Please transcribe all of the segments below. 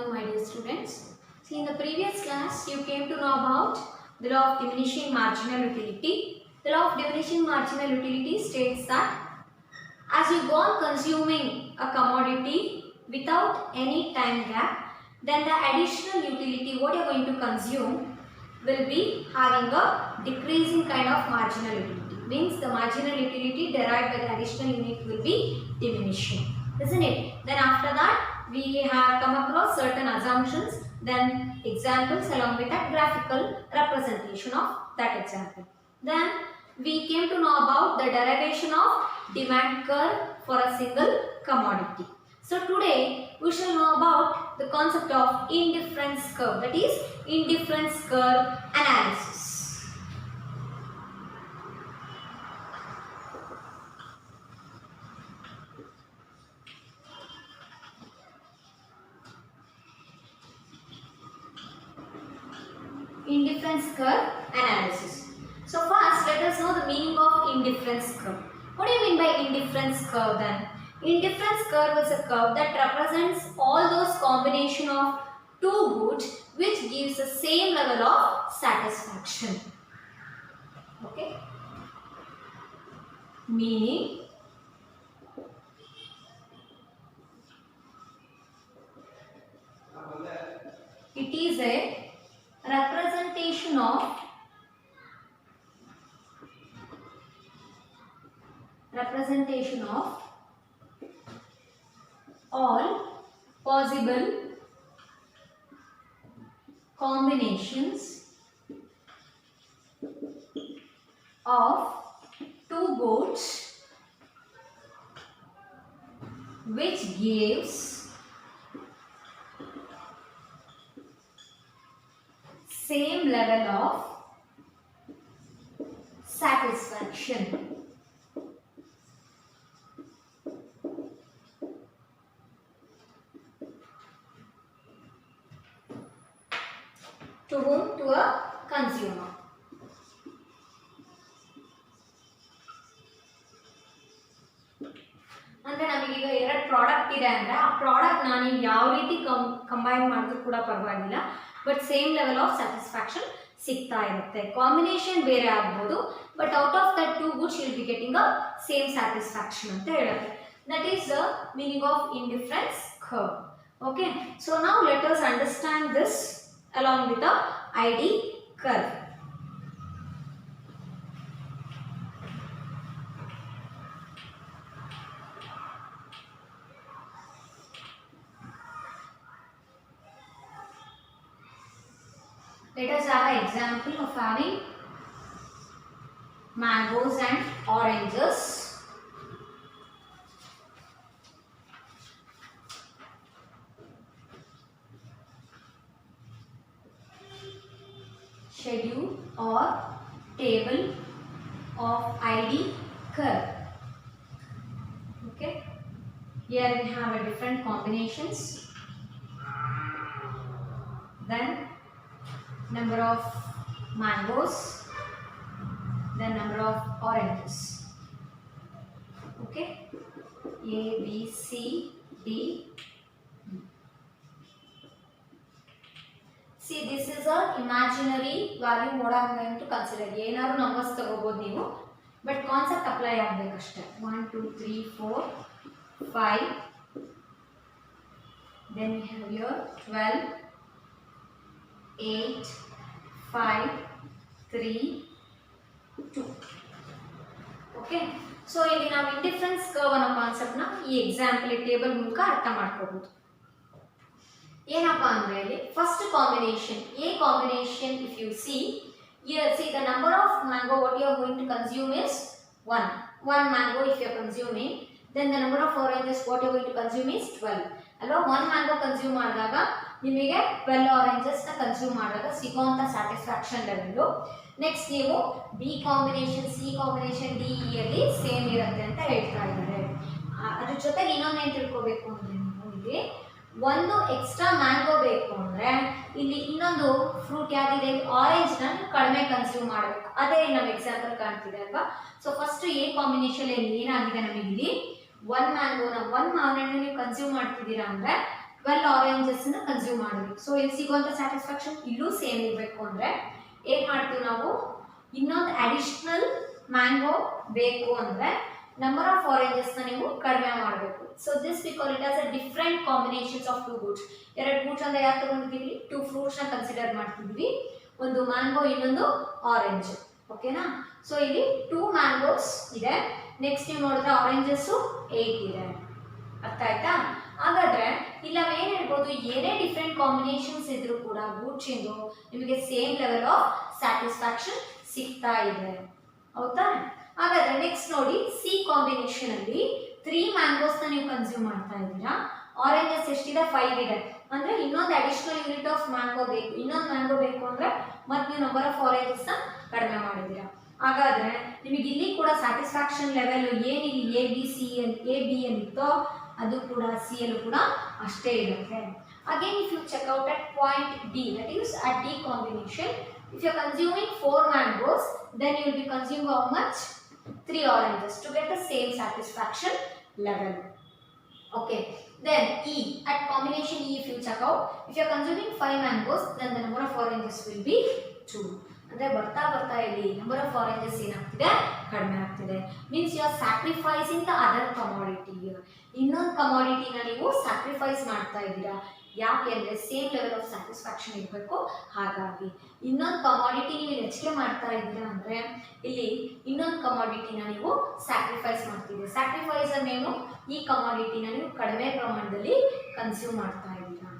afternoon, my dear students. See, in the previous class, you came to know about the law of diminishing marginal utility. The law of diminishing marginal utility states that as you go on consuming a commodity without any time gap, then the additional utility what you are going to consume will be having a decreasing kind of marginal utility. Means the marginal utility derived by the additional unit will be diminishing, isn't it? Then after that, we have come across certain assumptions, then examples along with a graphical representation of that example. Then we came to know about the derivation of demand curve for a single commodity. So today we shall know about the concept of indifference curve, that is indifference curve analysis. Indifference curve analysis. So first let us know the meaning of indifference curve. What do you mean by indifference curve then? Indifference curve is a curve that represents all those combination of two goods which gives the same level of satisfaction. Okay. Meaning it is a representation of all possible combinations of two goods which gives same level of satisfaction. To whom? To a consumer. ಅಂದರೆ ನಮಗೆ ಈಗ ಎರಡು product ಇದೆ ಅಂದರೆ ಆ product ನಾನು ಯಾವ ರೀತಿ ಕಂಬೈನ್ ಮಾಡಿದ್ರು ಕೂಡ ಪರವಾಗಿಲ್ಲ, but same level of satisfaction ಸಿಗ್ತಾ ಇರುತ್ತೆ. ಕಾಂಬಿನೇಷನ್ ಬೇರೆ ಆಗ್ಬೋದು, but out of that two goods will be getting a same satisfaction ಅಂತ ಹೇಳುತ್ತೆ. That is the meaning of indifference curve. Okay, so ನಾವು let us understand this along with the ID curve. Let us have an example of having mangoes and oranges. Schedule or table of ID curve. Okay, here we have a different combinations, then number of mangoes, then number of oranges. Okay, A, B, C, D. See, this is a imaginary value mode I am going to consider. ಏನಾದರೂ numbers ತಗೋಬಹುದು ನೀವು, but concept apply ಆಗಬೇಕಷ್ಟೇ. 1 2 3 4 5, then we have here 12 8 5 3 2. Okay, so ಇಲ್ಲಿ ನಾವು indifference curve ಅನ್ನೋ concept ನ ಈ example table ಮೂಲಕ ಅರ್ಥ ಮಾಡ್ಕೋಬಹುದು. ಏನಪ್ಪಾ ಅಂದ್ರೆ ಇಲ್ಲಿ first combination A combination, if you see here, see the number of mango what you are going to consume is 1 mango if you are consuming, then the number of oranges what you are going to consume is 12 ಅಲ್ವಾ. 1 mango consume ಮಾಡಿದಾಗ ನಿಮಗೆ 12 oranges ನ consume ಮಾಡಿದಾಗ ಸಿಗುವಂತ satisfaction level. Next ನೀವು B combination C combination D ಅಲ್ಲಿ same ಇರುತ್ತೆ ಅಂತ ಹೇಳ್ತಾ ಇದ್ದಾರೆ. ಅದ್ರ ಜೊತೆಗೆ ಇನ್ನೊಂದೇನು ತಿಳ್ಕೋಬೇಕು ಅಂದ್ರೆ ನೀವು ಇಲ್ಲಿ ಒಂದು ಎಕ್ಸ್ಟ್ರಾ ಮ್ಯಾಂಗೋ ಬೇಕು ಅಂದರೆ ಇಲ್ಲಿ ಇನ್ನೊಂದು ಫ್ರೂಟ್ ಯಾವ್ದಿದೆ, ಆರೆಂಜ್ ನ ಕಡಿಮೆ ಕನ್ಸ್ಯೂಮ್ ಮಾಡಬೇಕು. ಅದೇ ನಮ್ಮ ಎಕ್ಸಾಂಪಲ್ ಕಾಣ್ತಿದೆ ಅಲ್ವಾ. ಸೊ ಫಸ್ಟ್ A ಕಾಂಬಿನೇಷನ್ ಏನಾಗಿದೆ ನಮಗೆ ಇಲ್ಲಿ 1 ಮ್ಯಾಂಗೋನ 1 ಮಾವಿನ ಹಣ್ಣು ನೀವು ಕನ್ಸ್ಯೂಮ್ ಮಾಡ್ತಿದ್ದೀರಾ ಅಂದರೆ 12 ಆರೆಂಜಸ್ ನ ಕನ್ಸ್ಯೂಮ್ ಮಾಡಿದ್ವಿ. ಸೊ ಇಲ್ಲಿ ಸಿಗುವಂತ ಸ್ಯಾಟಿಸ್ಫ್ಯಾಕ್ಷನ್ ಇಲ್ಲೂ ಸೇಮ್ ಇರಬೇಕು ಅಂದ್ರೆ ಏನ್ ಮಾಡ್ತೀವಿ ನಾವು, ಇನ್ನೊಂದು ಅಡಿಷನಲ್ ಮ್ಯಾಂಗೋ ಬೇಕು ಅಂದ್ರೆ ನಂಬರ್ ಆಫ್ ಆರೆಂಜಸ್ ನ ನೀವು ಕಡಿಮೆ ಮಾಡಬೇಕು. So this we call it as a different combinations of two goods. ಎರಡು ಗೂಡ್ಸ್ ಅಂದ್ರೆ ಯಾರು ತಗೊಂಡಿದ್ದೀವಿ, ಟೂ ಫ್ರೂಟ್ಸ್ ನ ಕನ್ಸಿಡರ್ ಮಾಡ್ತಿದ್ವಿ, ಒಂದು ಮ್ಯಾಂಗೋ ಇನ್ನೊಂದು ಆರೆಂಜ್. ಓಕೆನಾ? ಸೊ ಇಲ್ಲಿ 2 ಮ್ಯಾಂಗೋಸ್ ಇದೆ, ನೆಕ್ಸ್ಟ್ ನೀವು ನೋಡಿದ್ರೆ ಆರೆಂಜಸ್ 8 ಇದೆ. ಅರ್ಥ ಆಯ್ತಾ? ಹಾಗಾದ್ರೆ ಇಲ್ಲ ಏನ್ ಹೇಳ್ಬೋದು, ಏನೇ ಡಿಫ್ರೆಂಟ್ ಕಾಂಬಿನೇಷನ್ಸ್ ಇದ್ರೂ ಕೂಡ ಗೂಡ್ಸ್ ಇಂದು ನಿಮಗೆ ಸೇಮ್ ಲೆವೆಲ್ ಆಫ್ ಸ್ಯಾಟಿಸ್ಫ್ಯಾಕ್ಷನ್ ಸಿಗ್ತಾ ಇದೆ. ಹೌದಾ? ಹಾಗಾದ್ರೆ ನೆಕ್ಸ್ಟ್ ನೋಡಿ, ಸಿ ಕಾಂಬಿನೇಷನ್ ಅಲ್ಲಿ 3 ಮ್ಯಾಂಗೋಸ್ ನ ನೀವು ಕನ್ಸ್ಯೂಮ್ ಮಾಡ್ತಾ ಇದ್ದೀರಾ, ಆರೆಂಜಸ್ ಎಷ್ಟಿದೆ 5 ಇದೆ, ಅಂದ್ರೆ ಇನ್ನೊಂದು ಅಡಿಷನಲ್ ಯೂನಿಟ್ ಆಫ್ ಮ್ಯಾಂಗೋ ಬೇಕು, ಇನ್ನೊಂದು ಮ್ಯಾಂಗೋ ಬೇಕು ಅಂದ್ರೆ ಮತ್ತೆ ನೀವು ನಂಬರ್ ಆಫ್ ಆರೆಂಜಸ್ ನ ಕಡಿಮೆ ಮಾಡಿದ್ದೀರಾ. ಹಾಗಾದ್ರೆ ನಿಮಗೆ ಇಲ್ಲಿ ಕೂಡ ಸ್ಯಾಟಿಸ್ಫ್ಯಾಕ್ಷನ್ ಲೆವೆಲ್ ಏನಿಲ್ಲಿ ಎ ಬಿ ಇತ್ತೋ ಅದು ಕೂಡ ಸಿ ಯಲ್ಲೂ ಕೂಡ ಅಷ್ಟೇ ಇರುತ್ತೆ. Again if you check out at point D, that is at D combination, if you are consuming 4 mangoes, then you will be consuming how much? 3 oranges to get the same satisfaction level. Okay, then E, at combination E if you check out, if you are consuming 5 mangoes, then the number of oranges will be 2. ಅಂದ್ರೆ ಬರ್ತಾ ಬರ್ತಾ ಇಲ್ಲಿ number of oranges ಏನಾಗ್ತಿದೆ, ಕಡಿಮೆ ಆಗ್ತಿದೆ. Means you are sacrificing the other commodity. ಇನ್ನೊಂದು ಕಮಾಡಿಟಿನ ನೀವು ಸ್ಯಾಕ್ರಿಫೈಸ್ ಮಾಡ್ತಾ ಇದ್ದೀರಾ. ಯಾಕೆ ಅಂದರೆ ಸೇಮ್ ಲೆವೆಲ್ ಆಫ್ ಸ್ಯಾಟಿಸ್ಫ್ಯಾಕ್ಷನ್ ಇರಬೇಕು. ಹಾಗಾಗಿ ಇನ್ನೊಂದು ಕಮಾಡಿಟಿ ನೀವು ಹೆಚ್ಚಿಗೆ ಮಾಡ್ತಾ ಇದ್ದೀರಾ ಅಂದರೆ ಇಲ್ಲಿ ಇನ್ನೊಂದು ಕಮಾಡಿಟಿನ ನೀವು ಸ್ಯಾಕ್ರಿಫೈಸ್ ಮಾಡ್ತಿದ್ದೀರಾ. ಸ್ಯಾಕ್ರಿಫೈಸ್ ಅನ್ನೇನು, ಈ ಕಮಾಡಿಟಿನ ನೀವು ಕಡಿಮೆ ಪ್ರಮಾಣದಲ್ಲಿ ಕನ್ಸ್ಯೂಮ್ ಮಾಡ್ತಾ ಇದ್ದೀರಾ.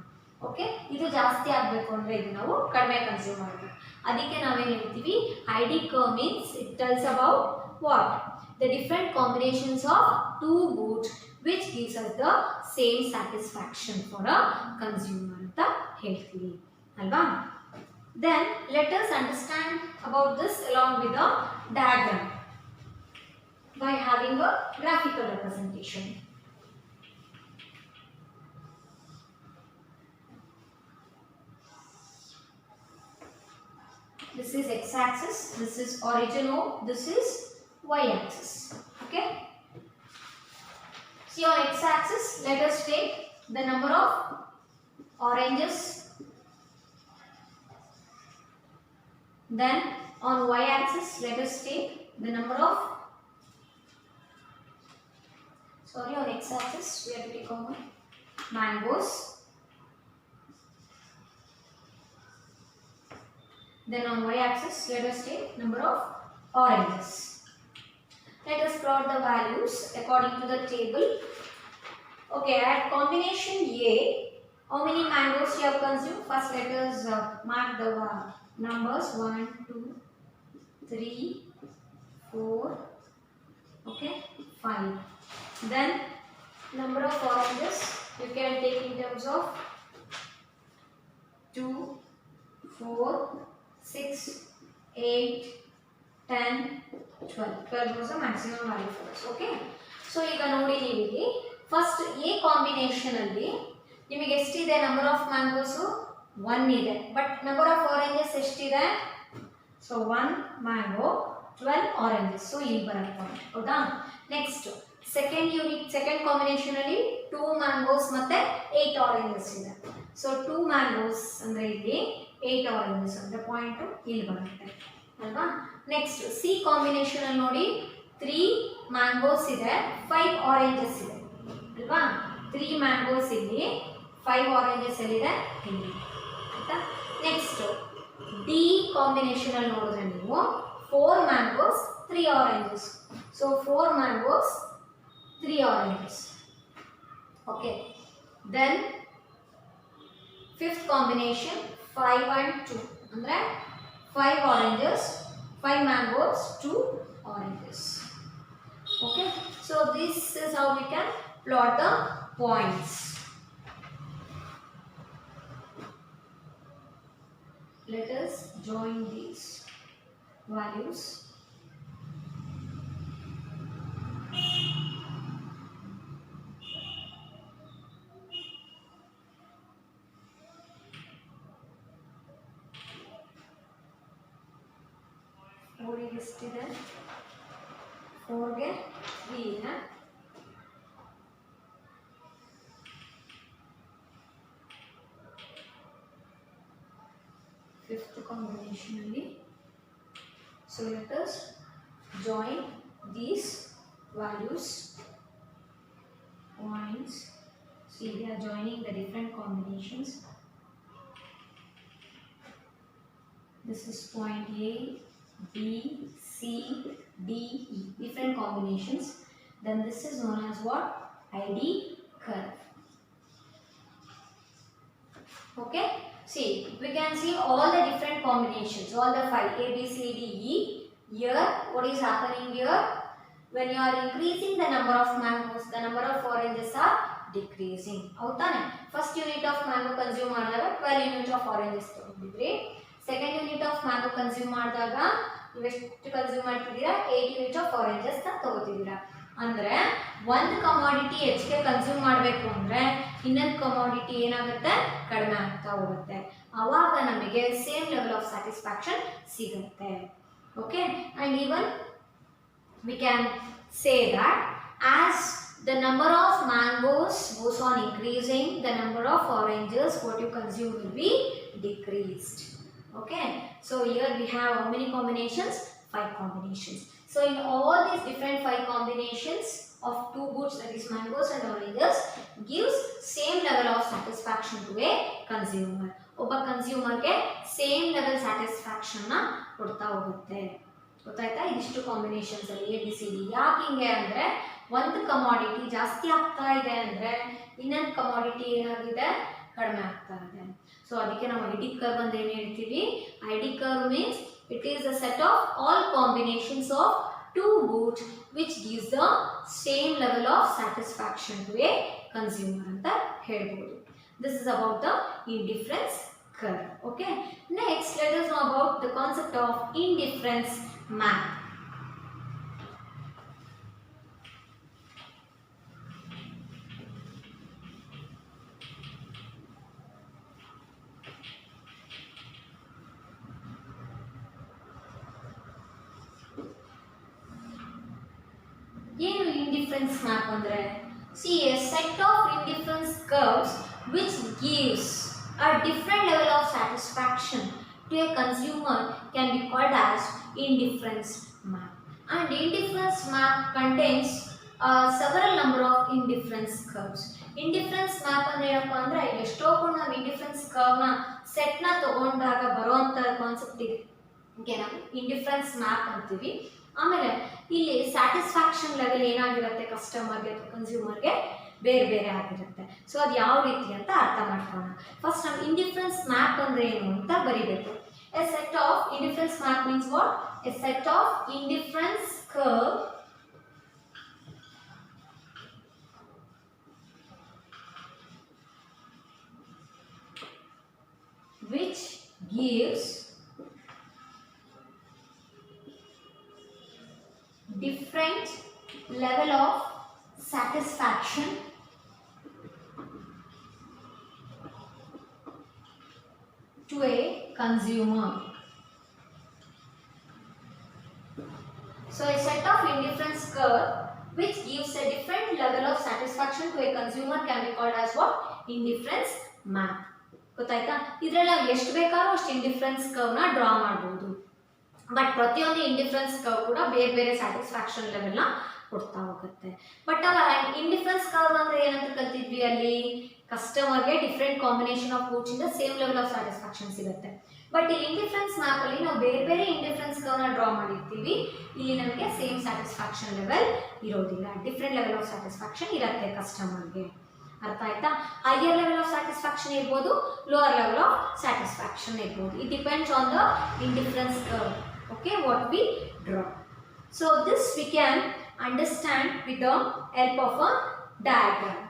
ಓಕೆ, ಇದು ಜಾಸ್ತಿ ಆಗಬೇಕು ಅಂದರೆ ಇದು ನಾವು ಕಡಿಮೆ ಕನ್ಸ್ಯೂಮ್ ಮಾಡಬೇಕು. ಅದಕ್ಕೆ ನಾವೇನು ಹೇಳ್ತೀವಿ, ID curve means it tells about what, the different combinations of two goods which gives us the same satisfaction for a consumer ಅಂತ ಹೇಳ್ತೀವಿ ಅಲ್ವಾ. Then let us understand about this along with a diagram by having a graphical representation. This is x-axis, this is origin O, this is y-axis. Okay. See, on x-axis, let us take the number of oranges. Then on y-axis, let us take the number of, on x-axis, we have to take on mangoes. Then on y-axis, let us take number of oranges. Let us plot the values according to the table. Okay, at combination A, how many mangoes you have consumed? First, let us mark the numbers 1, 2, 3, 4, okay, 5. Then, number of oranges you can take in terms of 2, 4, 6, 8, 10, 12 was the maximum value for us. Okay, so ಈಗ ನೋಡಿ ನೀವು ಇಲ್ಲಿ first A combination ಅಲ್ಲಿ ನಿಮಗೆ ಎಷ್ಟಿದೆ, number of mangoes 1 ಇದೆ, but number of oranges ಎಷ್ಟಿದೆ, so 1 mango 12 oranges. So ಇಲ್ಲಿ ಬರುತ್ತೆ ಪಾಯಿಂಟ್. ಹೌದಾ? Next second unit, second combination ಅಲ್ಲಿ 2 ಮ್ಯಾಂಗೋಸ್ ಮತ್ತೆ 8 ಆರೆಂಜಸ್ ಇದೆ. ಸೊ 2 ಮ್ಯಾಂಗೋಸ್ ಅಂದ್ರೆ ಇಲ್ಲಿ 8 ಆರೆಂಜಸ್ ಅಂದ್ರೆ ಪಾಯಿಂಟ್ ಇಲ್ಲಿ ಬರುತ್ತೆ ಅಲ್ವಾ. ನೆಕ್ಸ್ಟ್ ಸಿ ಕಾಂಬಿನೇಷನ್ ಅಲ್ಲಿ ನೋಡಿ 3 ಮ್ಯಾಂಗೋಸ್ ಇದೆ, 5 ಆರೆಂಜಸ್ ಇದೆ ಅಲ್ವಾ. 3 ಮ್ಯಾಂಗೋಸ್ ಇಲ್ಲಿ, 5 ಆರೆಂಜಸ್ ಎಲ್ಲಿದೆ, ಇಲ್ಲಿ ಆಯ್ತಾ. ನೆಕ್ಸ್ಟ್ ಡಿ ಕಾಂಬಿನೇಷನ್ ಅಲ್ಲಿ ನೋಡಿದ್ರೆ ನೀವು 4 mangoes 3 oranges. So 4 mangoes 3 oranges. Okay, then fifth combination 5 and 2 ಅಂದ್ರೆ 5 oranges, 5 mangoes, 2 oranges. Okay, so this is how we can plot the points. Let us join these values. ಎಷ್ಟಿದೆ, 4ಗೆ 3 ಇದೆ. fifth combination only. So let us join these values, points. See, we are joining the different combinations. This is point A, B, C, D, E, different combinations. Then this is known as what? ID curve. Okay, see, we can see all the different combinations, all the 5 A, B, C, D, E. Here, what is happening here? When you are increasing the number of mangoes, the number of oranges are decreasing. Avutane? First unit of mango consume madadaga 12 unit of oranges tagondidri. Second unit of mango consume madadaga ಎಷ್ಟು consume ಮಾಡ್ತಿದ್ದೀರಾ 8 unit of oranges ನ ತಗೋತಿದ್ದೀರಾ. ಅಂದ್ರೆ ಒಂದು commodity ಹೆಚ್ಚಿಗೆ consume ಮಾಡಬೇಕು ಅಂದ್ರೆ ಇನ್ನೊಂದು commodity ಏನಾಗುತ್ತೆ ಕಡಿಮೆ ಆಗ್ತಾ ಹೋಗುತ್ತೆ. ಆವಾಗ ನಮಗೆ ಸೇಮ್ ಲೆವೆಲ್ ಆಫ್ ಸ್ಯಾಟಿಸ್ಫ್ಯಾಕ್ಷನ್ ಸಿಗುತ್ತೆ. Okay, and even we can say that as the number of mangoes goes on increasing, the number of oranges what you consume will be decreased. Okay, so here we have how many combinations? 5 combinations. So in all these different 5 combinations of two goods, that is mangoes and oranges, gives same level of satisfaction to a consumer. Obba consumer ge same level satisfaction na kodta hogutte. ಗೊತ್ತಾಯ್ತಾ? ಇದಿಷ್ಟು combinations ಅಲ್ಲಿ A B C D. ಯಾಕೆ ಹಿಂಗೆ ಅಂದರೆ ಒಂದು commodity ಜಾಸ್ತಿ ಆಗ್ತಾ ಇದೆ ಅಂದರೆ ಇನ್ನೊಂದು ಕಮಾಡಿಟಿ ಏನಾಗಿದೆ ಕಡಿಮೆ ಆಗ್ತಾ ಇದೆ. ಸೊ ಅದಕ್ಕೆ ನಾವು ಐ ಡಿ ಕರ್ವ್ ಅಂತ ಏನು ಹೇಳ್ತೀವಿ? I D curve means it is a set of all combinations of two goods which gives the same level of satisfaction to a consumer ಅಂತ ಹೇಳ್ಬೋದು. This is about the indifference curve. Okay, next let us know about the concept of indifference map. ಏನು indifference map ಅಂದ್ರೆ? See, a set of indifference curves which gives a different level of satisfaction to a consumer can be called as indifference map. And indifference map contains several number of indifference curves. Indifference map ಅಂದ್ರೆ ಏನಪ್ಪಾ ಅಂದ್ರೆ ಎಷ್ಟೋ ನಾವು indifference curve ನ set ನ ತಗೊಂಡಾಗ ಬರುವಂತ concept ಇದೆ. ನಾವು indifference map ಅಂತೀವಿ. ಆಮೇಲೆ ಇಲ್ಲಿ ಸ್ಯಾಟಿಸ್ಫ್ಯಾಕ್ಷನ್ ಲೆವೆಲ್ ಏನಾಗಿರುತ್ತೆ ಕಸ್ಟಮರ್ಗೆ ಅಥವಾ ಕನ್ಸ್ಯೂಮರ್ಗೆ ಬೇರೆ ಬೇರೆ ಆಗಿರುತ್ತೆ. ಸೊ ಅದು ಯಾವ ರೀತಿ ಅಂತ ಅರ್ಥ ಮಾಡ್ಕೊಳ್ಳೋಣ. ಫಸ್ಟ್ ನಾವು ಇಂಡಿಫರೆನ್ಸ್ ಮ್ಯಾಪ್ ಅಂದ್ರೆ ಏನು ಅಂತ ಬರಿಬೇಕು. A set of indifference map means what? A set of indifference curve which gives different level of satisfaction to a consumer. So a set of indifference curve which gives a different level of satisfaction to a consumer can be called as what? Indifference map. ಗೊತ್ತಾಯ್ತಾ? ಇದರಲ್ಲಿ ನಾವು ಎಷ್ಟು ಬೇಕಾದ್ರೂ ಅಷ್ಟು indifference curve ನ draw ಮಾಡಬಹುದು. But ಪ್ರತಿಯೊಂದು indifference curve ಕೂಡ ಬೇರೆ ಬೇರೆ ಸ್ಯಾಟಿಸ್ಫ್ಯಾಕ್ಷನ್ ಲೆವೆಲ್ ನ ಕೊಡ್ತಾ ಹೋಗುತ್ತೆ. ಬಟ್ ಇಂಡಿಫರೆನ್ಸ್ ಕರ್ವ್ ಅಂದ್ರೆ ಏನಂತ ಕಲ್ತಿದ್ವಿ? ಅಲ್ಲಿ ಕಸ್ಟಮರ್ಗೆ ಡಿಫ್ರೆಂಟ್ ಕಾಂಬಿನೇಷನ್ ಆಫ್ ಗೂಡ್ಸ್ ಇಂದ ಸೇಮ್ ಲೆವೆಲ್ ಆಫ್ ಸ್ಯಾಟಿಸ್ಫ್ಯಾಕ್ಷನ್ ಸಿಗುತ್ತೆ. ಬಟ್ ಈ ಇಂಡಿಫರೆನ್ಸ್ ಮ್ಯಾಪ್ ಅಲ್ಲಿ ನಾವು ಬೇರೆ ಬೇರೆ ಇಂಡಿಫರೆನ್ಸ್ ಕರ್ವ್ ನ ಡ್ರಾ ಮಾಡಿರ್ತೀವಿ. ಇಲ್ಲಿ ನಮಗೆ ಸೇಮ್ ಸ್ಯಾಟಿಸ್ಫ್ಯಾಕ್ಷನ್ ಲೆವೆಲ್ ಇರೋದಿಲ್ಲ, ಡಿಫ್ರೆಂಟ್ ಲೆವೆಲ್ ಆಫ್ ಸ್ಯಾಟಿಸ್ಫ್ಯಾಕ್ಷನ್ ಇರುತ್ತೆ ಕಸ್ಟಮರ್ಗೆ. ಅರ್ಥ ಆಯ್ತಾ? ಹೈಯರ್ ಲೆವೆಲ್ ಆಫ್ ಸ್ಯಾಟಿಸ್ಫ್ಯಾಕ್ಷನ್ ಇರ್ಬೋದು, ಲೋವರ್ ಲೆವೆಲ್ ಆಫ್ ಸ್ಯಾಟಿಸ್ಫ್ಯಾಕ್ಷನ್ ಇರ್ಬೋದು. It depends on the indifference curve. Okay, what we draw. So this we can understand with the help of a diagram.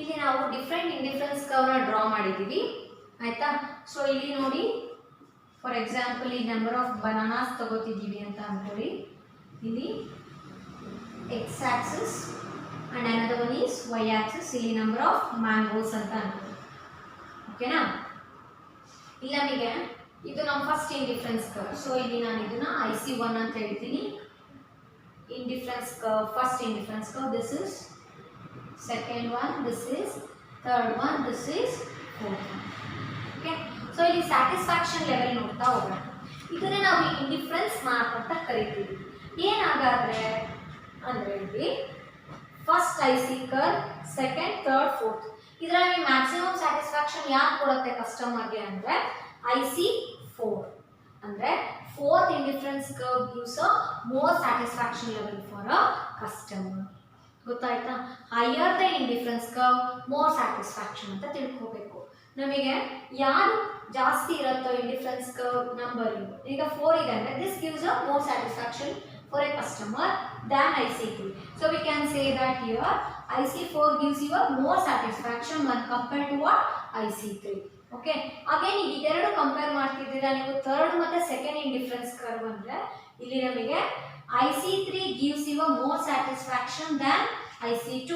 ಇಲ್ಲಿ ನಾವು different indifference curve ನ draw ಮಾಡಿದೀವಿ. ಆಯ್ತಾ? So ಇಲ್ಲಿ ನೋಡಿ, for example ಈ number of bananas ತಗೋತಿದ್ದೀವಿ ಅಂತ ಅನ್ಕೊಳ್ಳಿ. ಇಲ್ಲಿ X Axis and another one is y axis ಇಲ್ಲಿ number of mangoes ಅಂತ ಅನ್ಕೊಳ್ಳಿ. ಓಕೆನಾ? ಇಲ್ಲಿ ನಮಗೆ ಇದು ನಮ್ಮ ಫಸ್ಟ್ ಇಂಡಿಫರೆನ್ಸ್ ಕರ್ವ್. ಸೊ ಇಲ್ಲಿ ನಾನು ಇದನ್ನ IC1 ಅಂತ ಹೇಳ್ತೀನಿ. Indifference curve, first indifference curve, this is second one, this is third one, this is fourth one. Okay, so ಇಲ್ಲಿ satisfaction level ನೋಡ್ತಾ ಹೋಗೋಣ. ಇದನ್ನೇ ನಾವು ಇಂಡಿಫರೆನ್ಸ್ ಮಾರ್ಕ್ ಅಂತ ಕರಿತೀವಿ. ಏನಾಗಾದ್ರೆ ಅಂದ್ರೆ ಇಲ್ಲಿ first IC curve, second, third, fourth, ಇದರಲ್ಲಿ ಮ್ಯಾಕ್ಸಿಮಮ್ ಸ್ಯಾಟಿಸ್ಫ್ಯಾಕ್ಷನ್ ಯಾರು ಕೊಡುತ್ತೆ ಕಸ್ಟಮರ್ಗೆ ಅಂದ್ರೆ IC4. ಅಂದ್ರೆ fourth indifference curve gives a more satisfaction level for a customer. ಗೊತ್ತಾಯ್ತಾ? higher the indifference curve, more satisfaction ಅಂತ ತಿಳ್ಕೋಬೇಕು. ನಮಗೆ ಯಾರು ಜಾಸ್ತಿ ಇರುತ್ತೋ ಇಂಡಿಫರೆನ್ಸ್ ಕರ್ವ್ ನಂಬರ್, ಈಗ 4 ಇದೆ ಅಂದ್ರೆ this gives a more satisfaction for a customer than IC3. So we can say that here IC4 gives you a more satisfaction when compared to what IC3. Okay, again ಈಗ ಇದೆರಡು compare ಮಾಡ್ತಿದ್ದೀರಾ ನೀವು third ಮತ್ತೆ second indifference curve ಅಂದ್ರೆ ಇಲ್ಲಿ ನಮಗೆ IC3 gives you a more satisfaction than IC2.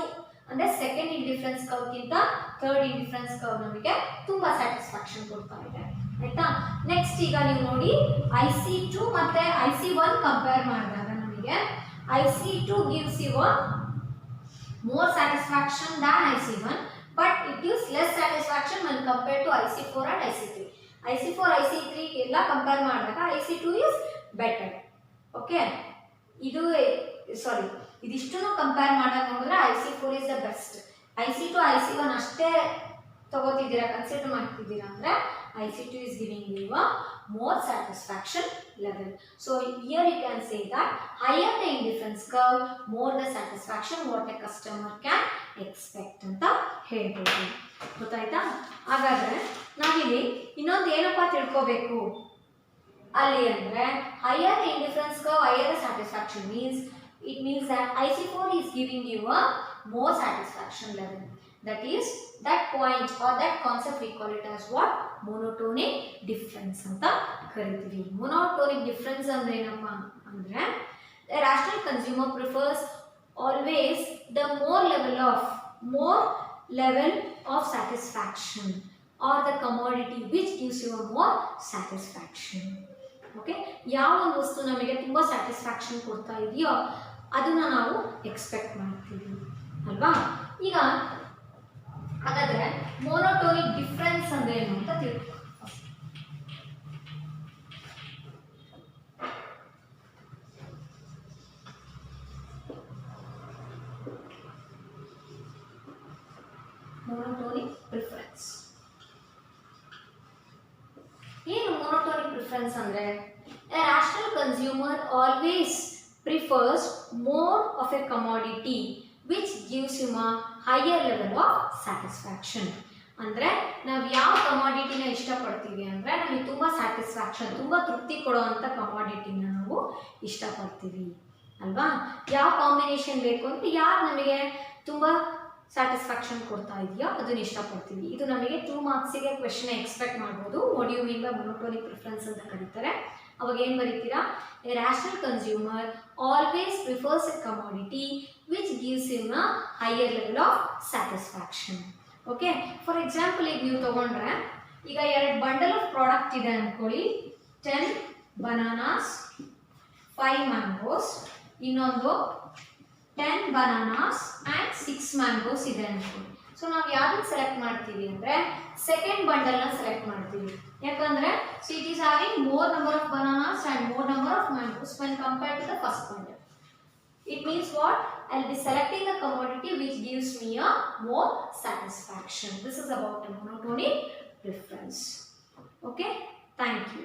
ಅಂದ್ರೆ second indifference curve ಗಿಂತ ಥರ್ಡ್ ಇಂಡಿಫರೆನ್ಸ್ ಕರ್ವ್ ನಮಗೆ ತುಂಬಾ ಸ್ಯಾಟಿಸ್ಫ್ಯಾಕ್ಷನ್ ಕೊಡ್ತಾ ಇದೆ. ಆಯ್ತಾ? ನೆಕ್ಸ್ಟ್ ಈಗ ನೀವು ನೋಡಿ IC2 ಮತ್ತೆ IC1 ಕಂಪೇರ್ ಮಾಡಿದಾಗ ನಮಗೆ IC2 gives you a more satisfaction than IC1, but it gives less satisfaction when compared to IC4 and IC3. IC4 IC3 ಎಲ್ಲ ಕಂಪೇರ್ ಮಾಡಿದಾಗ IC2 is better. ಓಕೆ, ಇದು ಸಾರಿ ಇದಿಷ್ಟನ್ನು ಕಂಪೇರ್ ಮಾಡಿದಾಗ ನೋಡಿದ್ರೆ IC4 is the best. IC2 IC1 ಅಷ್ಟೇ ತಗೋತಿದ್ದೀರಾ, consider ಮಾಡ್ತಿದ್ದೀರಾ ಅಂದ್ರೆ IC2 is giving you a more satisfaction level. So here you can say that higher the indifference curve, more the satisfaction what a customer can expect ಅಂತ ಹೇಳ್ಬೋದು. ಗೊತ್ತಾಯ್ತಾ? ಹಾಗಾದ್ರೆ ನಾವಿಲ್ಲಿ ಇನ್ನೊಂದು ಏನಪ್ಪಾ ತಿಳ್ಕೋಬೇಕು ಅಲ್ಲಿ ಅಂದ್ರೆ higher the indifference curve, higher the satisfaction means it means that IC4 is giving you a more satisfaction level. That is, that point or that concept we call it as what? Monotonic difference ಅಂತ ಕರಿತೀವಿ. Monotonic difference ಅಂದ್ರೆ ಏನಪ್ಪಾ ಅಂದ್ರೆ a rational consumer prefers always the more level of satisfaction or the commodity which gives you a more satisfaction. Okay, ಯಾವ ಒಂದು ವಸ್ತು ನಮಗೆ ತುಂಬಾ ಸ್ಯಾಟಿಸ್ಫ್ಯಾಕ್ಷನ್ ಕೊಡ್ತಾ ಇದೆಯೋ ಅದನ್ನ ನಾವು ಎಕ್ಸ್ಪೆಕ್ಟ್ ಮಾಡ್ತೀವಿ ಅಲ್ವಾ? ಈಗ ಹಾಗಾದ್ರೆ ಮೋನೋಟೋನಿಕ್ ಡಿಫರೆನ್ಸ್ ಅಂದ್ರೆ ಏನು ಅಂತ ತಿಳ್ಕೊ. ಮೋನೋಟೋನಿಕ್ ಪ್ರಿಫರೆನ್ಸ್ ಏನು? ಮೋನೋಟೋನಿಕ್ ಪ್ರಿಫರೆನ್ಸ್ ಅಂದ್ರೆ a rational consumer always prefers more of a commodity which gives him a higher level of satisfaction. ಅಂದ್ರೆ ನಾವು ಯಾವ ಕಮಾಡಿಟಿನ ಇಷ್ಟಪಡ್ತೀವಿ ಅಂದ್ರೆ ನಮಗೆ ತುಂಬಾ ಸ್ಯಾಟಿಸ್ಫ್ಯಾಕ್ಷನ್, ತುಂಬಾ ತೃಪ್ತಿ ಕೊಡುವಂತ ಕಮಾಡಿಟಿನ ನಾವು ಇಷ್ಟಪಡ್ತೀವಿ ಅಲ್ವಾ? ಯಾವ ಕಾಂಬಿನೇಷನ್ ಬೇಕು ಅಂತ ಯಾರು ನಮಗೆ ತುಂಬಾ ಸ್ಯಾಟಿಸ್ಫ್ಯಾಕ್ಷನ್ ಕೊಡ್ತಾ ಇದೆಯೋ ಅದನ್ನ ಇಷ್ಟಪಡ್ತೀವಿ. ಇದು ನಮಗೆ 2 ಮಾರ್ಕ್ಸಿಗೆ ಕ್ವೆಶ್ಚನ್ ಎಕ್ಸ್ಪೆಕ್ಟ್ ಮಾಡ್ಬೋದು. What you mean by monotonic preference ಅಂತ ಕರೀತಾರೆ. ಅವಾಗ ಏನು ಬರೀತೀರಾ? A rational consumer always prefers a commodity which gives him a higher level of satisfaction. Okay, for example ಈಗ ನೀವು ತಗೊಂಡ್ರೆ ಈಗ 2 ಬಂಡಲ್ ಆಫ್ ಪ್ರಾಡಕ್ಟ್ ಇದೆ ಅನ್ಕೊಳ್ಳಿ. 10 ಬನಾನಾಸ್, 5 ಮ್ಯಾಂಗೋಸ್, ಇನ್ನೊಂದು 10 ಬನಾನಾಸ್ ಆ್ಯಂಡ್ 6 ಮ್ಯಾಂಗೋಸ್ ಇದೆ ಅನ್ಕೊಳ್ಳಿ. ಸೊ ನಾವು ಯಾವ್ದನ್ನ ಸೆಲೆಕ್ಟ್ ಮಾಡ್ತೀವಿ ಅಂದರೆ ಸೆಕೆಂಡ್ ಬಂಡಲ್ನ ಸೆಲೆಕ್ಟ್ ಮಾಡ್ತೀವಿ. ಯಾಕಂದರೆ so it is having more number of bananas and more number of mangoes when compared to the first bundle. It means what? I'll be selecting the commodity which gives me a more satisfaction. This is about a monotonic preference. Okay, thank you.